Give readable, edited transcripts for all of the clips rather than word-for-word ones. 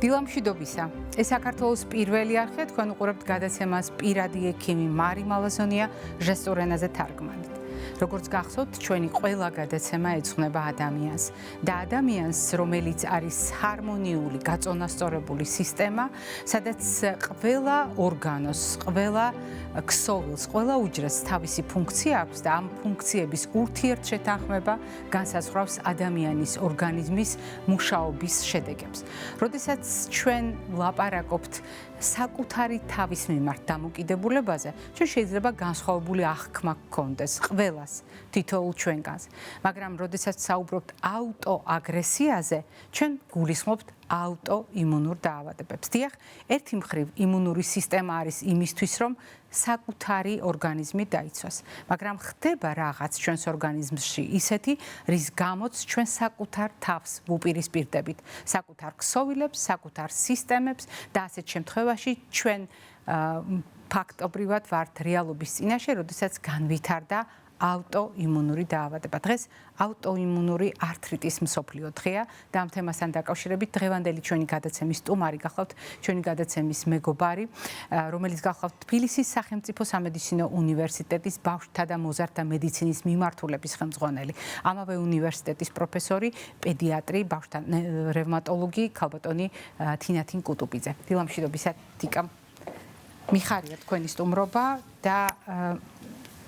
დილამშვიდობისა. ეს საქართველოს პირველი არხია, თქვენ უყურებთ გადაცემას პირადი ექიმი მარი მალაზონია ჟესტურ ენაზე თარგმანით. როგორც გახსოვთ, ჩვენი ყველა გადაცემა ეძღვნება ადამიანს და ადამიანს, რომელიც არის ჰარმონიული, გაწონასწორებული სისტემა, სადაც ყველა ორგანოს, ყველა ქსოვილს, ყველა უჯრედს თავისი ფუნქცია აქვს და ამ ფუნქციების ურთიერთშეთანხმება განსაზღვრავს ადამიანის ორგანიზმის მუშაობის შედეგებს. როდესაც ჩვენ ვლაპარაკობთ საკუთარი თავის მიმართ დამოკიდებულებაზე, ჩვენ შეიძლება განსხვავებული აღქმა გქონდეს ყველას, თითოეულ ჩვენგანს. მაგრამ როდესაც საუბრობთ აუტოაგრესიაზე, ჩვენ გულისხმობთ აუტოიმუნურ დაავადებებს. დიახ, ერთი მხრივ იმუნური სისტემა არის იმისთვის, რომ საკუთარი ორგანიზმი დაიცვას. მაგრამ ხდება რაღაც ჩვენს ორგანიზმში ისეთი, რის გამოც ჩვენ საკუთარ თავს ვუპირისპირდებით, საკუთარ ქსოვილებს, საკუთარ სისტემებს და ასეთ შემთხვევაში ჩვენ ფაქტობრივად ვართ რეალობის წინაშე, როდესაც განვითარდა აუტოიმუნური დაავადება. დღეს აუტოიმუნური ართრიტის მსოფლიო დღეა და ამ თემასთან დაკავშირებით დღევანდელი ჩვენი გადაცემის სტუმარი გახლავთ ჩვენი გადაცემის მეგობარი, რომელიც გახლავთ თბილისის სახელმწიფო სამედიცინო უნივერსიტეტის ბავშვთა და მოზარდთა მედიცინის მიმართულების ხელმძღვანელი, ამავე უნივერსიტეტის პროფესორი, პედიატრი, ბავშვთა რევმატოლოგი, ქალბატონი თინათინ კუტუპიძე. დილამშვიდობისა, თიკა. მიხარია თქვენი სტუმრობა და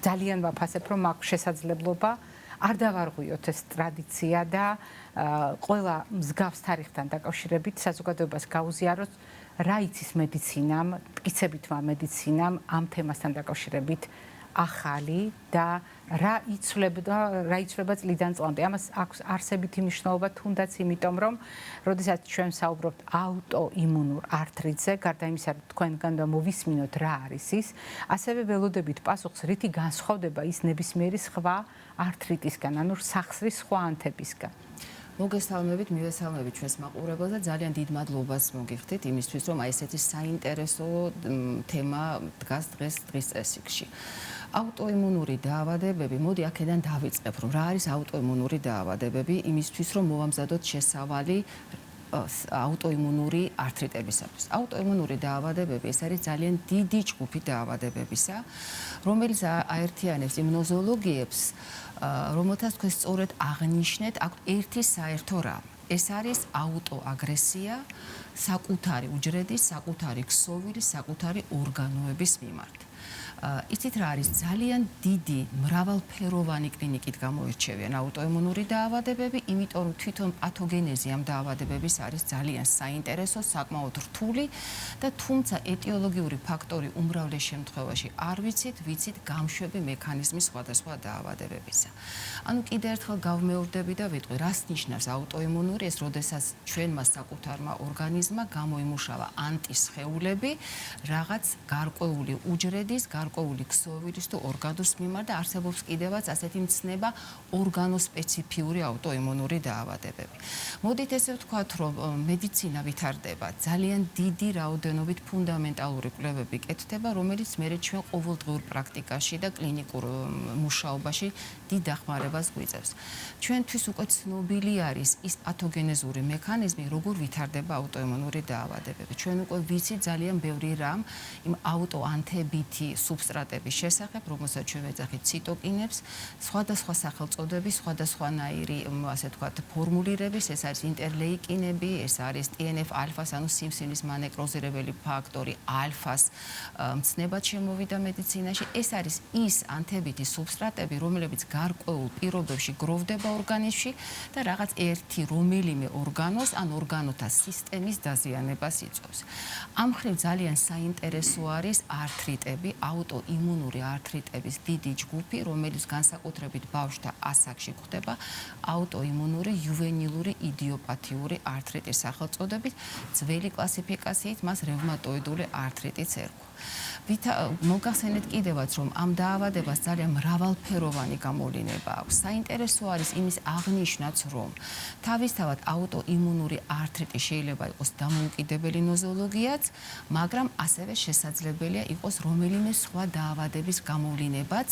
ძალიან ვაფასებ, რომ აქვს შესაძლებლობა არ დავარღვიოთ ეს ტრადიცია და ყველა მსგავს თარიღთან დაკავშირებით საზოგადოებას გაუზიაროთ, რა იცის მედიცინამ, მტკიცებითმა მედიცინამ ამ თემასთან დაკავშირებით ახალი და რა იცვლება წლიდან წლამდე. ამას აქვს არსებითი მნიშვნელობა თუნდაც იმიტომ, რომ როდესაც ჩვენ საუბრობთ აუტოიმუნურ ართრიტზე, გარდა იმისა, რომ თქვენგან მოვისმინოთ რა არის ის, ასევე ველოდებით პასუხს, რითი განსხვავდება ის ნებისმიერი სხვა ართრიტისგან, ანუ სახსრის სხვა ანთებისგან. მოგესალმებით, მივესალმებით ჩვენს მაყურებელს და ძალიან დიდ მადლობას მოგიხდით იმისთვის, რომ აი ესეთი საინტერესო თემა დგას დღის წესრიგში. აუტოიმუნური დაავადებები, მოდი აქედან დავიწყებ, რომ რა არის აუტოიმუნური დაავადებები, იმისთვის, რომ მოვამზადოთ შესავალი აუტოიმუნური ართრიტებისათვის. აუტოიმუნური დაავადებები ეს არის ძალიან დიდი ჯგუფი დაავადებებისა, რომელიც აერთიანებს იმ ნოზოლოგიებს, რომელთაც თქვენ სწორედ აღნიშნეთ, აქვს ერთი საერთო რამ. ეს არის აუტოაგრესია საკუთარი უჯრედის, საკუთარი ქსოვილის, საკუთარი ორგანოების მიმართ. იცით რა არის ძალიან დიდი მრავალფეროვანი კლინიკით გამოირჩევიან აუტოიმუნური დაავადებები, იმიტომ რომ თვითონ პათოგენეზი ამ დაავადებების არის ძალიან საინტერესო, საკმაოდ რთული და თუმცა ეტიოლოგიური ფაქტორი უმრავლეს შემთხვევაში არ ვიცით გამშვები მექანიზმი სხვადასხვა დაავადებებისა. ანუ კიდევ ერთხელ გავმეორდები და ვიტყვი, რას ნიშნავს აუტოიმუნური, ეს როდესაც ჩვენმა საკუთარმა ორგანიზმმა გამოიმუშავა ანტისხეულები რაღაც გარკვეული უჯრედის, გარკვეული ქსოვილის თუ ორგანოს მიმართ და არსებობს კიდევაც ასეთი მცნება ორგანოსპეციფიური აუტოიმუნური დაავადებები. მოდით ესე ვთქვათ, რომ მედიცინა ვითარდება, ძალიან დიდი რაოდენობით ფუნდამენტალური კვლევები კეთდება, რომელიც მერე ჩვენ ყოველდღიურ პრაქტიკაში და კლინიკურ მუშაობაში დიდ დახმარებას გვიწევს. ჩვენთვის უკვე ცნობილი არის ის პათოგენეზური მექანიზმი, როგორ ვითარდება აუტოიმუნური დაავადებები. ჩვენ უკვე ვიცით ძალიან ბევრი რამ იმ აუტოანთებითი სუბსტრატების შესახებ, რომელსაც ჩვენ ვეძახით ციტოკინებს, სხვადასხვა სახელწოდების, სხვადასხვანაირი, ასე ვთქვათ, ფორმულირების, ეს არის ინტერლეიკინები, ეს არის TNF-ალფას, ანუ სიმსივნის მანეკროზირებელი ფაქტორი, ალფას მცნებად შემოვიდა მედიცინაში. ეს არის ის ანთებითი სუბსტრატები, რომლებიც გარკვეულ პირობებში გროვდება ორგანიზმში და რაღაც ერთი რომელიმე ორგანოს ან ორგანოთა სისტემის დაზიანებას იწვევს. ამ მხრივ ძალიან საინტერესო არის ართრიტები, აუტოიმუნური ართრიტების დიდი ჯგუფი, რომელიც განსაკუთრებით ბავშვთა ასაკში გვხდება აუტოიმუნური იუვენილური იდიოპათიური ართრიტის სახელწოდებით, ძველი კლასიფიკაციით მას რევმატოიდული ართრიტიც ერქვა. მოგახსენეთ კიდევაც, რომ ამ დაავადებას ძალიან მრავალფეროვანი გამოვლინება აქვს. საინტერესო არის იმის აღნიშვნაც, რომ თავისთავად აუტოიმუნური ართრიტი შეიძლება იყოს დამოუკიდებელი ნოზოლოგიაც, მაგრამ ასევე შესაძლებელია იყოს რომელიმე სხვა დაავადების გამოვლინებაც,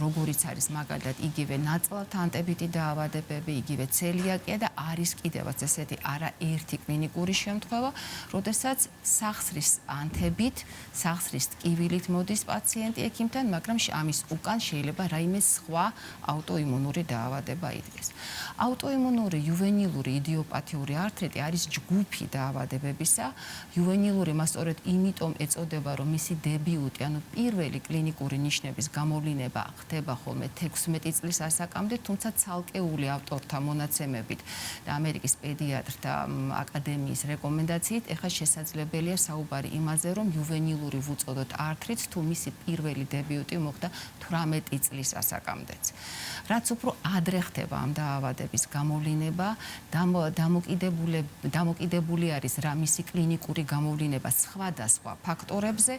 როგორიც არის მაგალითად იგივე ნაწლავთა ანტებიტი დაავადებები, იგივე ცელიაკია და არის კიდევაც ესეთი არაერთი კლინიკური შემთხვევა, როდესაც სახსრის ანთებით, სახსრის ტკივილით მოდის პაციენტი ექიმთან, მაგრამ ამის უკან შეიძლება რაიმე სხვა აუტოიმუნური დაავადება იდგეს. აუტოიმუნური იუვენილური იდიოპათიური ართრიტი არის ჯგუფი დაავადებებისა. იუვენილური მას სწორედ იმიტომ ეწოდება, რომ მისი დებიუტი, ანუ პირველი კლინიკური ნიშნების გამოვლინება ხდება ხოლმე 16 წლის ასაკამდე, თუმცა ცალკეული ავტორთა მონაცემებით და ამერიკის პედიატრთა აკადემიის რეკომენდაციით ეხლა შესაძლებელია საუბარი იმაზე, რომ იუვენილური ვუწოდოთ ართრიტს, თუ მისი პირველი დებიუტი მოხდა 18 წლის ასაკამდეც. რაც უფრო ადრე ხდება ამ დაავადების გამოვლინება, დამოკიდებული არის რა მისი კლინიკური გამოვლინება სხვადასხვა ფაქტორებზე,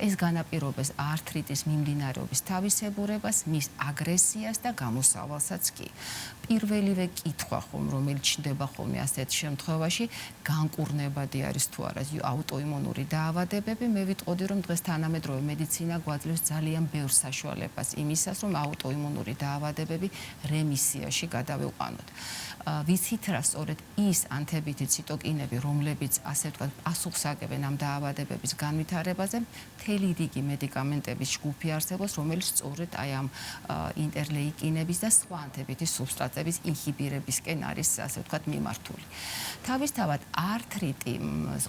ეს განაპირობებს ართრიტის მიმდინარეობის თავისებურებას, მის აგრესიას და გამოსავალსაც კი. პირველივე კითხვა ხომ, რომელიც ჩნდება ხოლმე ასეთ შემთხვევაში, განკურნებადი არის თუ არა აუტოიმუნური დაავადებები, მე ვიტყოდი, რომ დღეს თანამედროვე მედიცინა გვაძლევს ძალიან ბევრ საშუალებას იმისას, რომ აუტოიმუნური დაავადებები რემისიაში გადავიყვანოთ. ვიცით რა, სწორედ ის ანთებითი ციტოკინები, რომლებიც ასე ვთქვათ, პასუხს აგებენ ამ დაავადებების განვითარებაზე, მთელი რიგი მედიკამენტების ჯგუფი არსებობს, რომელიც სწორედ აი ამ ინტერლეიკინების და სხვა ანთებითი სუბსტრატების ინჰიბირებისკენ არის, ასე ვთქვათ, მიმართული. თავისთავად ართრიტი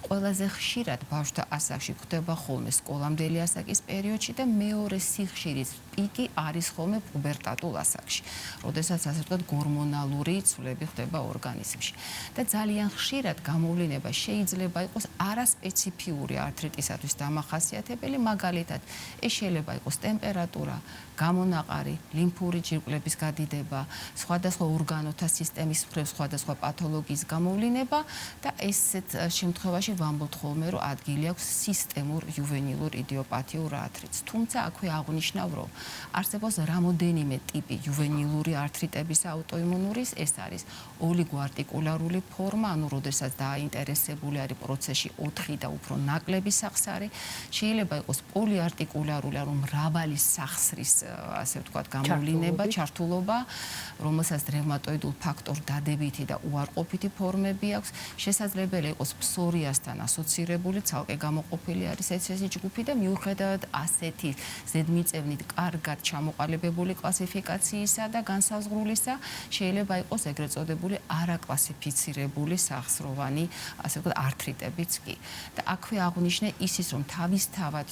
ყველაზე ხშირად ბავშვთა ასაკში ხდება ხოლმე სკოლამდელი ასაკის პერიოდში და მეორე სიხშირის პიკი არის ხოლმე პუბერტატულ ასაკში, როდესაც ასე ვთქვათ, გორმონალური ცვლილება ხდება ორგანიზმში. და ძალიან ხშირად გამოვლინება შეიძლება იყოს არასპეციფიური ართრიტისათვის დამახასიათებელი, მაგალითად, ეს შეიძლება იყოს ტემპერატურა, გამონაყარი, ლიმფური ჯირკვლების გადიდება, სხვადასხვა ორგანოთა სისტემის მხრივ სხვადასხვა პათოლოგიის გამოვლინება და ესეთ შემთხვევაში ვამბობთ ხოლმე, რომ ადგილი აქვს სისტემურ იუვენილურ იდიოპათიურ ართრიტს. თუმცა აქვე აღნიშნავ, რომ არსებობს რამოდენიმე ტიპი იუვენილური ართრიტების აუტოიმუნურის, ეს არის ოლიგოარტიკულარული ფორმა, ანუ როდესაც დაინტერესებული არის პროცესში 4 და უფრო ნაკლები სახსარი, შეიძლება იყოს პოლიარტიკულარული, ანუ მრავალი სახსრის, ასე ვთქვათ, გამოვლინება, ჩართულობა, რომელსაც რევმატოიდულ ფაქტორ დადებითი და უარყოფითი ფორმები აქვს, შესაძლებელია იყოს ფსორიასთან ასოცირებული, ცალკე გამოყოფილი არის ეს ჯგუფი და მიუხედავად ასეთი ზედმიწევნით კარგად ჩამოყალიბებული კლასიფიკაციისა და განსაზღვრულისა, შეიძლება იყოს ეგრეთ წოდებული არაკლასიფიცირებული სახსროვანი, ასე ვთქვათ, ართრიტებიც კი. და აქვე აღნიშნე ისიც, რომ თავისთავად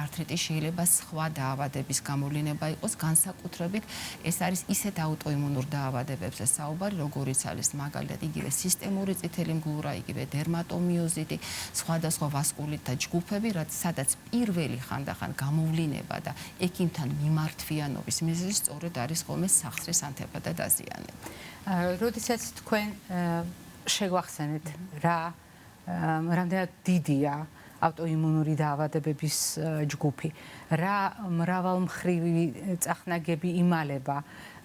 ართრიტი შეიძლება სხვა დაავადების გამოვლინება იყოს, განსაკუთრებით ეს არის ისეთ აუტოიმუნურ დაავადებებზე საუბარი, როგორიც არის მაგალითად იგივე სისტემური წითელი მგლურა, იგივე დერმატომიოზიტი, სხვადასხვა ვასკულიტთა ჯგუფები, სადაც პირველი ხანდახან გამოვლინება და ექიმთან მიმართვიანობის მიზეზი სწორედ არის ხოლმე სახსრის ანთება და დაზიანება. როდესაც თქვენ შეგვახსენეთ რა რამდენად დიდია აუტოიმუნური დაავადებების ჯგუფი, რა მრავალმხრივი წახნაგები იმალება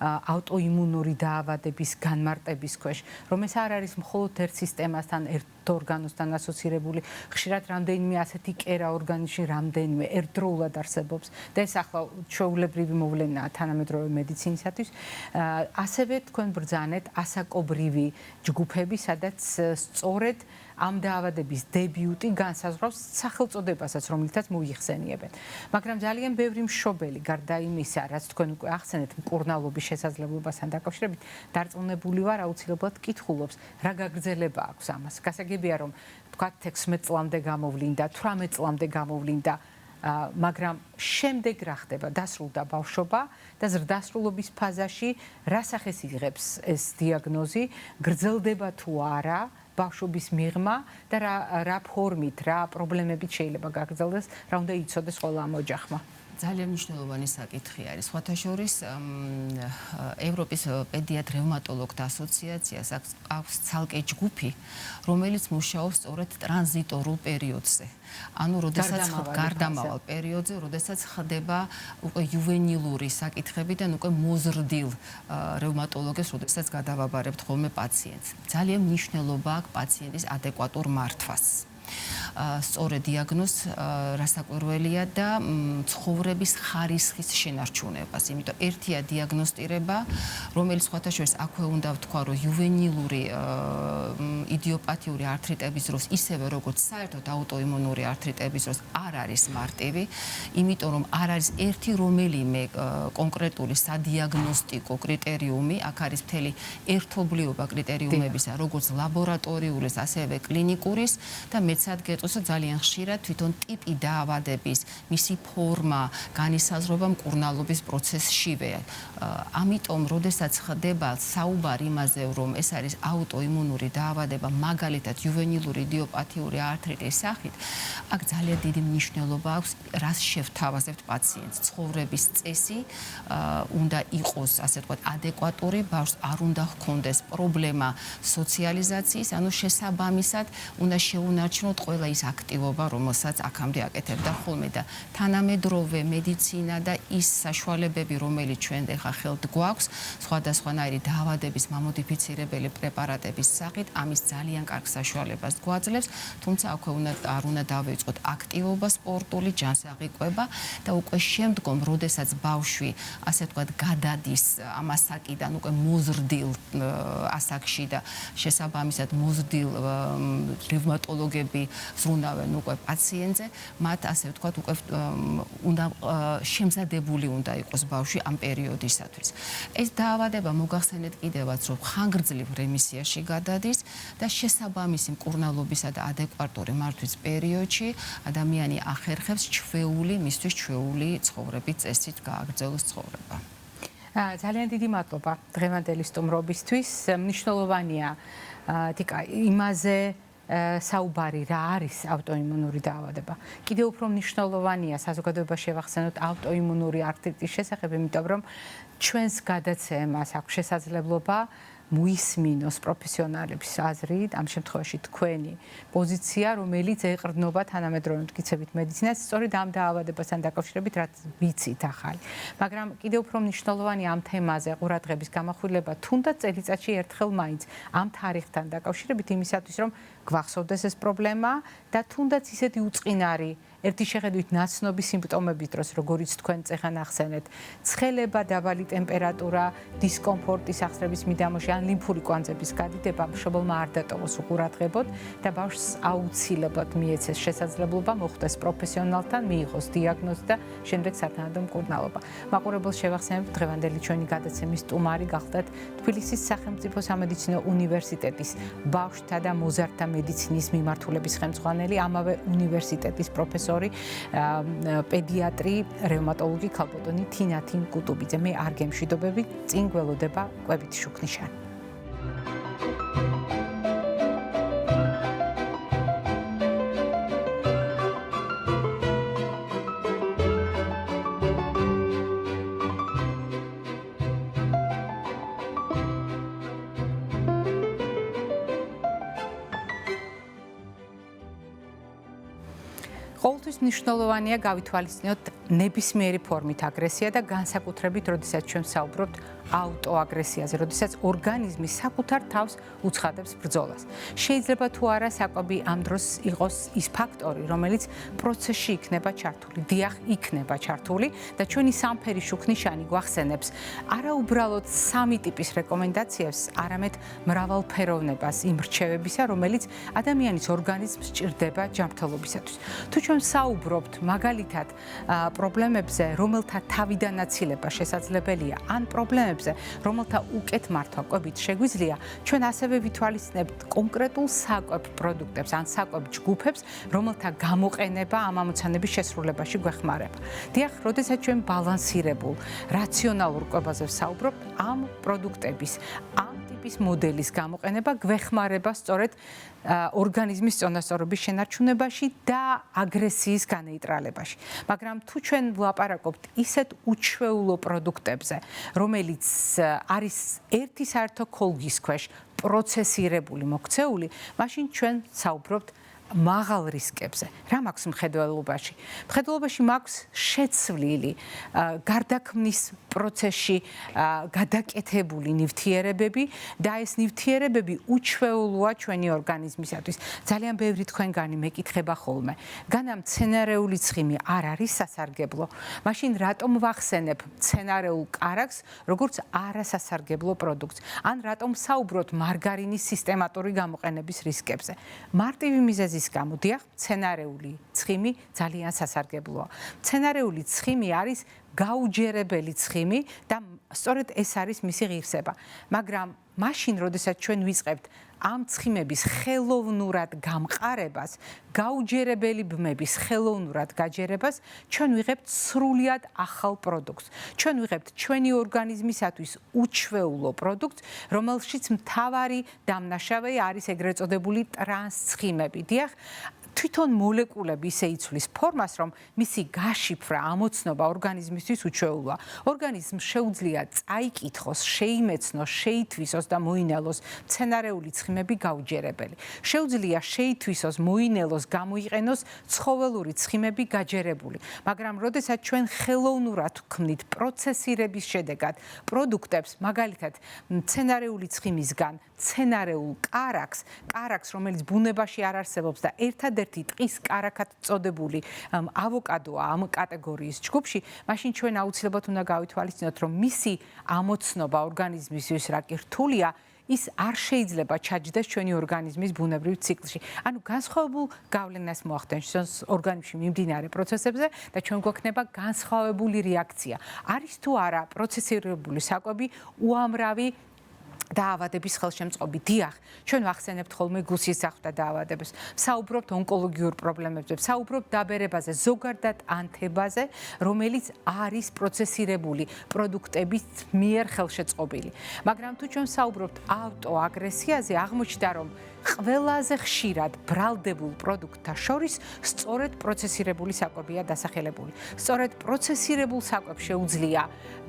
აუტოიმუნური დაავადების განმარტების ქვეშ, რომ ეს არ არის მხოლოდ ერთ სისტემასთან, ერთ ორგანოსთან ასოცირებული, ხშირად რამდენიმე ასეთი კერა ორგანიზმში რამდენიმე ერთდროულად არსებობს და ეს ახლა ჩვეულებრივი მოვლენაა თანამედროვე მედიცინისათვის. ასევე თქვენ ბრძანეთ ასაკობრივი ჯგუფები, სადაც სწორედ ამ დაავადების დებიუტი განსაზღვრავს სახელწოდებასაც, რომელთაც მოიხსენიებენ. მაგრამ ძალიან ბევრი მშობელი, გარდა იმისა, რაც თქვენ უკვე ახსენეთ, მკურნალობის შესაძლებლობასთან დაკავშირებით, დარწმუნებული ვარ, აუცილებლად კითხულობს, რა გაგრძელება აქვს ამას. გასაგებია, რომ თქვათ 16 წლამდე გამოვლინდა, 18 წლამდე გამოვლინდა, მაგრამ შემდეგ რა ხდება? დასრულდა ბავშვობა და ზრდასრულობის ფაზაში რა სახეს იღებს ეს დიაგნოზი? გრძელდება თუ არა ბავშვობის მიღმა და რა ფორმით, რა პრობლემებით შეიძლება გაგრძელდეს, რა უნდა იცოდეს ყველა ამ ოჯახმა? ძალიან მნიშვნელოვანი საკითხი არის. სხვათა შორის ევროპის პედიატრ-რევმატოლოგთა ასოციაციას აქვს ცალკე ჯგუფი, რომელიც მუშაობს სწორედ ტრანზიტორულ პერიოდზე. ანუ როდესაც გარდამავალ პერიოდზე, როდესაც ხდება უკვე იუვენილური საკითხებიდან უკვე მოზრდილ რევმატოლოგებს, როდესაც გადავაბარებთ ხოლმე პაციენტს. ძალიან მნიშვნელობა აქვს პაციენტის ადეკვატურ მართვას. სწორი დიაგნოზს რასაკვირველია და ცხოვრების ხარისხის შენარჩუნებას. იმიტომ ერთია დიაგნოსტირება, რომელიც სხვათა შორის აქვე უნდა ვთქვა, რომ იუვენილური იდიოპათიური ართრიტების დროს, ისევე როგორც საერთოდ აუტოიმუნური ართრიტების დროს არ არის მარტივი, იმიტომ რომ არ არის ერთი რომელიმე კონკრეტული სადიაგნოსტიკო კრიტერიუმი, აქ არის მთელი ერთობლიობა კრიტერიუმებისა, როგორც ლაბორატორიულის, ასევე კლინიკურის და მეცად გეტყვის, რომ ძალიან ხშირად თვითონ ტიპი დაავადების, მისი ფორმა, განისაზღვრება მკურნალობის პროცესშივე. ამიტომ, როდესაც ხდება საუბარი იმაზე, რომ ეს არის აუტოიმუნური დაავადება, მაგალითად იუვენილური იდიოპათიური ართრიტის სახით, აქ ძალიან დიდი მნიშვნელობა აქვს, რას შევთავაზებთ პაციენტს. ცხოვრების წესი უნდა იყოს, ასე ვთქვათ, ადეკვატური, ბავშვს არ უნდა ჰქონდეს პრობლემა სოციალიზაციის, ანუ შესაბამისად უნდა შეუნარჩუნოთ ყველა ის აქტივობა, რომელსაც აქამდე აკეთებდა ხოლმე და თანამედროვე მედიცინა და ის საშუალებები, რომელიც ჩვენ ახლა ხელთ გვაქვს, სხვადასხვანაირი დაავადების მამოდიფიცირებელი პრეპარატების სახით, ამის ძალიან კარგ საშუალებას გვაძლევს, თუმცა აქვე არ უნდა დავიწყოთ აქტივობა სპორტული, ჯანსაღი და უკვე შემდგომ, როდესაც ბავშვი, ასე ვთქვათ, გადადის ამ ასაკიდან უკვე მოზრდილ ასაკში და შესაბამისად მოზრდილ რევმატოლოგები ზრუნავენ უკვე პაციენტზე, მათ ასე ვთქვათ, უკვე უნდა შემზადებული უნდა იყოს ბავშვი ამ პერიოდისათვის. ეს დაავადება მოგახსენეთ კიდევაც, რომ ხანგრძლივ რემისიაში გადადის და შესაბამისი მკურნალობისა და ადეკვატური მართვის პერიოდში ადამიანი ახერხებს მისთვის ჩვეული ცხოვრების წესით გააგრძელოს ცხოვრება. ძალიან დიდი მადლობა დღევანდელი სტუმრობისთვის. მნიშვნელოვანია თიკა იმაზე საუბარი რა არის ავტოიმუნური დაავადება. კიდევ უფრო მნიშვნელოვანია საზოგადოებაში შევახსენოთ ავტოიმუნური ართრიტის შესახებ, იმიტომ რომ ჩვენს გადაცემას აქვს შესაძლებლობა მოისმინოს პროფესიონალების აზრით, ამ შემთხვევაში თქვენი პოზიცია, რომელიც ეყრდნობა თანამედროვე მტკიცებით მედიცინას, სწორედ ამ დაავადებასთან დაკავშირებით, რაც ვიცით ახალი. მაგრამ კიდევ უფრო მნიშვნელოვანია ამ თემაზე ყურადღების გამახვილება, თუნდაც წელიწადში ერთხელ მაინც ამ თარიღთან დაკავშირებით იმისათვის, რომ გვახსოვდეს ეს პრობლემა და თუნდაც ისეთი უწყინარი ერთი შეხედვით ნაცნობი სიმპტომების დროს, როგორიც თქვენ წეხან ახსენეთ, ცხელება, დაბალი ტემპერატურა, დისკომფორტი, სახსრების მიდამოში ან ლიმფური კვანძების გადიდება მშობელმა არ დატოვოს უყურადღებოდ და ბავშვს აუცილებლად მიეცეს შესაძლებლობა მოხვდეს პროფესიონალთან, მიიღოს დიაგნოზი და შემდეგ სათანადო მკურნალობა. მაყურებელს შევახსენებთ, დღევანდელი ჩვენი გადაცემის სტუმარი გახდათ თბილისის სახელმწიფო სამედიცინო უნივერსიტეტის ბავშვთა და მოზარდთა მედიცინის მიმართულების ხელმძღვანელი, ამავე უნივერსიტეტის პროფესორი პედიატრი, რევმატოლოგი ქალბატონი თინათინ კუტუბიძე. მე არ გემშვიდობები, წინ გველოდება კვებითი შუქნიშანი. ყოველთვის მნიშვნელოვანია გავითვალისწინოთ ნებისმიერი ფორმით აგრესია და განსაკუთრებით, როდესაც ჩვენ საუბრობთ აუტოაგრესიაზე, როდესაც ორგანიზმი საკუთარ თავს უცხადებს ბრძოლას. შეიძლება თუ არა საკვები ამ დროს იყოს ის ფაქტორი, რომელიც პროცესში იქნება ჩართული, დიახ, იქნება ჩართული და ჩვენი სამფერი შუქნიშანი გვახსენებს არა უბრალოდ სამი ტიპის რეკომენდაციებს, არამედ მრავალფეროვნებას იმ რჩევებისა, რომელიც ადამიანის ორგანიზმს სჭირდება ჯანმრთელობისათვის. თუ ჩვენ საუბრობთ მაგალითად პრობლემებზე, რომელთა თავიდანაცილება შესაძლებელია, ან პრობლემებზე, რომელთა უკეთ მართვა კვებით შეგვიძლია, ჩვენ ასევე ვითვალისწინებთ კონკრეტულ საკვებ პროდუქტებს ან საკვებ ჯგუფებს, რომელთა გამოყენება ამ ამოცანების შესრულებაში გვეხმარება. დიახ, როდესაც ჩვენ ბალანსირებულ, რაციონალურ კვებაზე ვსაუბრობთ, ამ პროდუქტების ამ ტიპის მოდელის გამოყენება გვეხმარება სწორედ ორგანიზმის წონასწორობის შენარჩუნებაში და აგრესიის განეიტრალებაში. მაგრამ თუ ჩვენ ვლაპარაკობთ ისეთ უჩვეულო პროდუქტებზე, რომელიც არის ერთი საერთო ქოლგის ქვეშ პროცესირებული მოქცეული, მაშინ ჩვენ საუბრობთ მაღალ რისკებზე. რა მაქვს მხედველობაში? მხედველობაში მაქვს შეცვლილი, გარდაქმნის პროცესში გადაკეთებული ნივთიერებები და ეს ნივთიერებები უჩვეულოა ჩვენი ორგანიზმისათვის. ძალიან ბევრი თქვენგანი მეკითხება ხოლმე. განა მცენარეული ცხიმი არ არის სასარგებლო? მაშინ რატომ ვახსენებ მცენარეულ კარაქს, როგორც არასასარგებლო პროდუქტს? ან რატომ საუბრობთ მარგარინის სისტემატური გამოყენების რისკებზე? მარტივი მიზეზის გამოდიახ, მცენარეული ცხიმი ძალიან სასარგებლოა. მცენარეული ცხიმი არის გაუჯერებელი ცხიმი და სწორედ ეს არის მისი ღირსება. მაგრამ მაშინ, როდესაც ჩვენ ვიწყებთ ამ ცხიმების ხელოვნურად გამყარებას, გაუჯერებელი ბმების ხელოვნურად გაჯერებას, ჩვენ ვიღებთ სრულიად ახალ პროდუქტს. ჩვენ ვიღებთ ჩვენი ორგანიზმისათვის უჩვეულო პროდუქტს, რომელშიც მთავარი დამნაშავე არის ეგრეთ წოდებული ტრანსცხიმები. დიახ, თვითონ მოლეკულები ისე იცვლის ფორმას, რომ მისი გაშიფრა, ამოცნობა ორგანიზმისთვის უჩვეულოა. ორგანიზმს შეუძლია წაიკითხოს, შეიმეცნოს, შეითვისოს და მოინელოს მცენარეული ცხიმები გაუჯერებელი. შეუძლია შეითვისოს, მოინელოს, გამოიყენოს ცხოველური ცხიმები გაჯერებული. მაგრამ როდესაც ჩვენ ხელოვნურად ვქმნით პროცესირების შედეგად პროდუქტებს, მაგალითად, მცენარეული ცხიმისგან მცენარეულ კარაქს, რომელიც ბუნებაში არ არსებობს და ერთადერთი ტყის კარაქად წოდებული ავოკადოა ამ კატეგორიის ჯგუფში, მაშინ ჩვენ აუცილებლად უნდა გავითვალისწინოთ, რომ მისი ამოცნობა ორგანიზმისთვის რა კი რთულია, ის არ შეიძლება ჩაჯდეს ჩვენი ორგანიზმის ბუნებრივ ციკლში. ანუ განსხვავებულ გავლენას მოახდენს ორგანიზმში მიმდინარე პროცესებზე და ჩვენ გვექნება განსხვავებული რეაქცია. არის თუ არა პროცესირებული საკვები უამრავი დაავადების ხელშემწყობი. დიახ, ჩვენ ვახსენებთ ხოლმე გუსის სახვთა დაავადებას, საუბრობთ ონკოლოგიურ პრობლემებზე, საუბრობთ დაბერებაზე, ზოგადად ანთებაზე, რომელიც არის პროცესირებული პროდუქტების მიერ ხელშეწყობილი. მაგრამ თუ ჩვენ საუბრობთ ავტოაგრესიაზე, აღმოჩნდა, რომ ყველაზე ხშირად ბრალდებულ პროდუქტთა შორის სწორედ პროცესირებული საკვებია დასახელებული. სწორედ პროცესირებულ საკვებს შეუძლია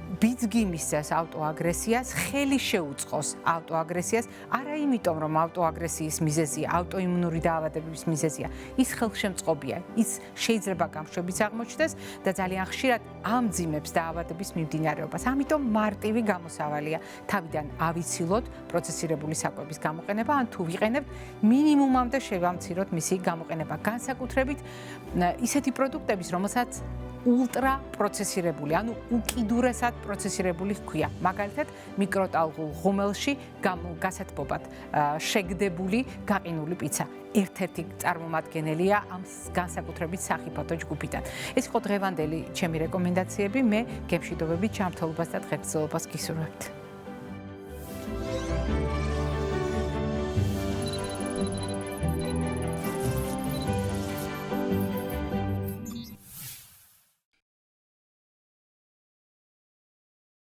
ბიძგიმისას ავტოაგრესიას, ხელი შეუწყოს ავტოაგრესიას, არა იმიტომ, რომ ავტოაგრესიის მიზეზია, ავტოიმუნური დაავადებების მიზეზია, ის ხელშემწყობია, ის შეიძლება გამშვებიც აღმოჩნდეს და ძალიან ხშირად ამძიმებს დაავადების მიმდინარეობას. ამიტომ მარტივი გამოსავალია თავიდან ავიცილოთ პროცესირებული საკვების გამოყენება, ან თუ ვიყენებთ, მინიმუმამდე შევამციროთ მისი გამოყენება. განსაკუთრებით ისეთი პროდუქტების, რომელსაც ულტრა პროცესირებული, ანუ უკიდურესად პროცესირებული ჰქვია. მაგალითად, მიკროტალღულ ღუმელში გასათბობად შეგდებული გაყინული პიცა. ერთ-ერთი წარმომადგენელია ამ განსაკუთრებით სახიფათო ჯგუფიდან. ეს იყო დღევანდელი ჩემი რეკომენდაციები. მე გემშვიდობებით, ჯანმრთელობას და დღესდღეობას გისურვებთ.